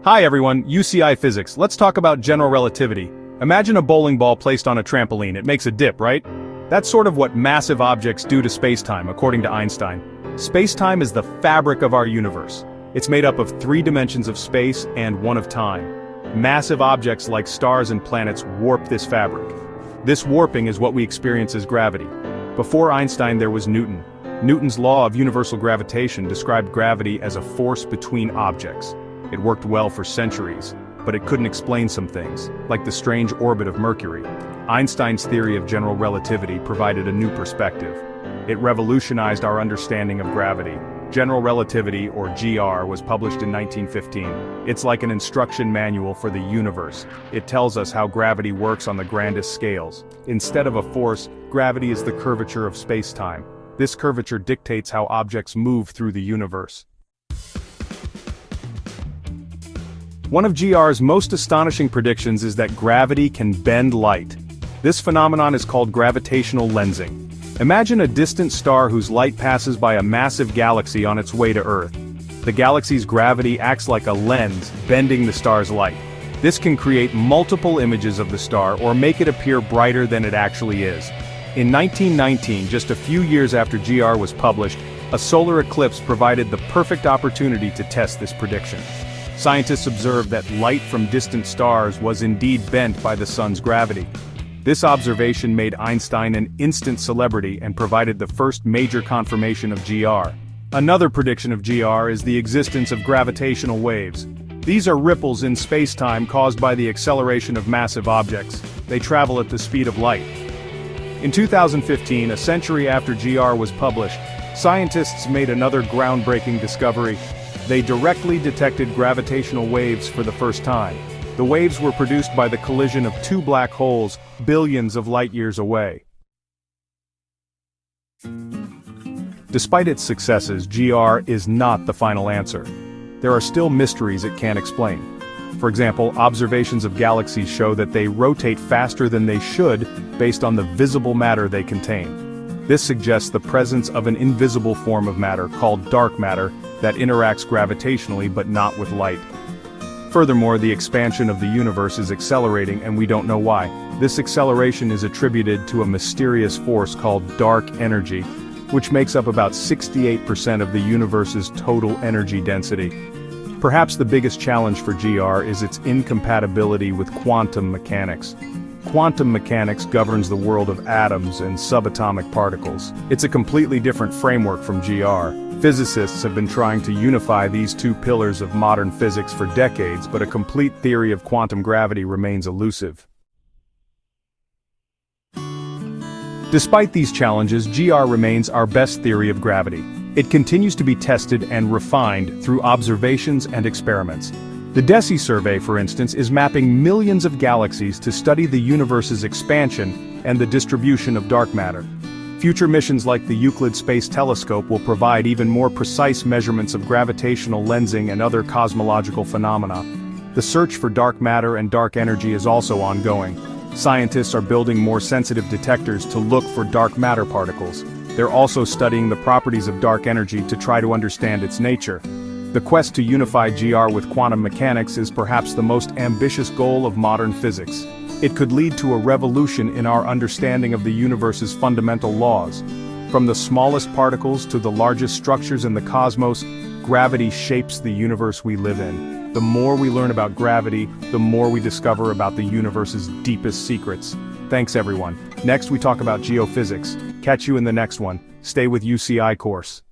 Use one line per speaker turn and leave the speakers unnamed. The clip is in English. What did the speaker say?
Hi everyone, UCI Physics. Let's talk about general relativity. Imagine a bowling ball placed on a trampoline. It makes a dip, right? That's sort of what massive objects do to space-time, according to Einstein. Space-time is the fabric of our universe. It's made up of 3 dimensions of space and 1 of time. Massive objects like stars and planets warp this fabric. This warping is what we experience as gravity. Before Einstein there was Newton. Newton's law of universal gravitation described gravity as a force between objects. It worked well for centuries, but it couldn't explain some things, like the strange orbit of Mercury. Einstein's theory of general relativity provided a new perspective. It revolutionized our understanding of gravity. General Relativity, or GR, was published in 1915. It's like an instruction manual for the universe. It tells us how gravity works on the grandest scales. Instead of a force, gravity is the curvature of space-time. This curvature dictates how objects move through the universe. One of GR's most astonishing predictions is that gravity can bend light. This phenomenon is called gravitational lensing. Imagine a distant star whose light passes by a massive galaxy on its way to Earth. The galaxy's gravity acts like a lens, bending the star's light. This can create multiple images of the star or make it appear brighter than it actually is. In 1919, just a few years after GR was published, a solar eclipse provided the perfect opportunity to test this prediction. Scientists observed that light from distant stars was indeed bent by the sun's gravity. This observation made Einstein an instant celebrity and provided the first major confirmation of GR. Another prediction of GR is the existence of gravitational waves. These are ripples in space-time caused by the acceleration of massive objects. They travel at the speed of light. In 2015, a century after GR was published, scientists made another groundbreaking discovery. They directly detected gravitational waves for the first time. The waves were produced by the collision of 2 black holes, billions of light-years away. Despite its successes, GR is not the final answer. There are still mysteries it can't explain. For example, observations of galaxies show that they rotate faster than they should based on the visible matter they contain. This suggests the presence of an invisible form of matter called dark matter that interacts gravitationally but not with light. Furthermore, the expansion of the universe is accelerating and we don't know why. This acceleration is attributed to a mysterious force called dark energy, which makes up about 68% of the universe's total energy density. Perhaps the biggest challenge for GR is its incompatibility with quantum mechanics. Quantum mechanics governs the world of atoms and subatomic particles. It's a completely different framework from GR. Physicists have been trying to unify these 2 pillars of modern physics for decades, but a complete theory of quantum gravity remains elusive. Despite these challenges, GR remains our best theory of gravity. It continues to be tested and refined through observations and experiments. The DESI survey, for instance, is mapping millions of galaxies to study the universe's expansion and the distribution of dark matter. Future missions like the Euclid Space Telescope will provide even more precise measurements of gravitational lensing and other cosmological phenomena. The search for dark matter and dark energy is also ongoing. Scientists are building more sensitive detectors to look for dark matter particles. They're also studying the properties of dark energy to try to understand its nature. The quest to unify GR with quantum mechanics is perhaps the most ambitious goal of modern physics. It could lead to a revolution in our understanding of the universe's fundamental laws. From the smallest particles to the largest structures in the cosmos, gravity shapes the universe we live in. The more we learn about gravity, the more we discover about the universe's deepest secrets. Thanks everyone. Next we talk about geophysics. Catch you in the next one. Stay with UCI course.